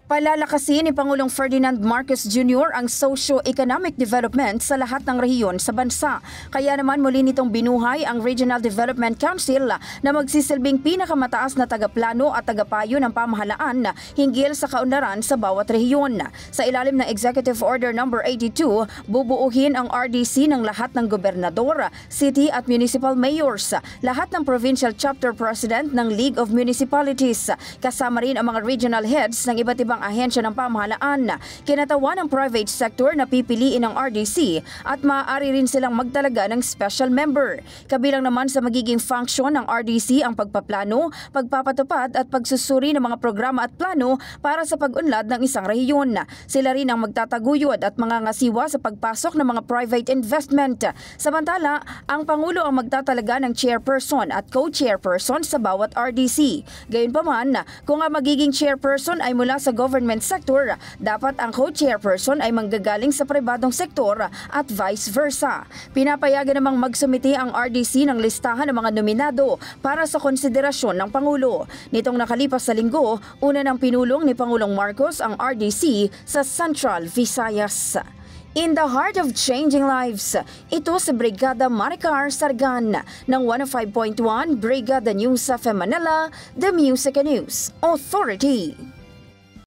Palalakasin ni Pangulong Ferdinand Marcos Jr. ang socio-economic development sa lahat ng rehiyon sa bansa. Kaya naman muli nitong binuhay ang Regional Development Council na magsisilbing pinakamataas na tagaplano at tagapayo ng pamahalaan hinggil sa kaunlaran sa bawat rehiyon. Sa ilalim ng Executive Order No. 82, bubuuhin ang RDC ng lahat ng gobernador, city at municipal mayors, lahat ng provincial chapter president ng League of Municipalities, kasama rin ang mga regional heads ng iba't ibang ahensya ng pamahalaan. Kinatawan ng private sector na pipiliin ng RDC at maaari rin silang magtalaga ng special member. Kabilang naman sa magiging function ng RDC ang pagpaplano, pagpapatupad at pagsusuri ng mga programa at plano para sa pag-unlad ng isang rehiyon. Sila rin ang magtataguyod at mangangasiwa sa pagpasok ng mga private investment. Samantala, ang Pangulo ang magtatalaga ng chairperson at co-chairperson sa bawat RDC. Gayunpaman, kung ang magiging chairperson ay mula sa government sector, dapat ang co-chairperson ay manggagaling sa pribadong sektor at vice versa. Pinapayagan namang magsumiti ang RDC ng listahan ng mga nominado para sa konsiderasyon ng Pangulo. Nitong nakalipas sa linggo, una ng pinulong ni Pangulong Marcos ang RDC sa Central Visayas. In the heart of changing lives, ito si Brigada Maricar Sargan ng 105.1 Brigada News FM Manila, The Music and News Authority.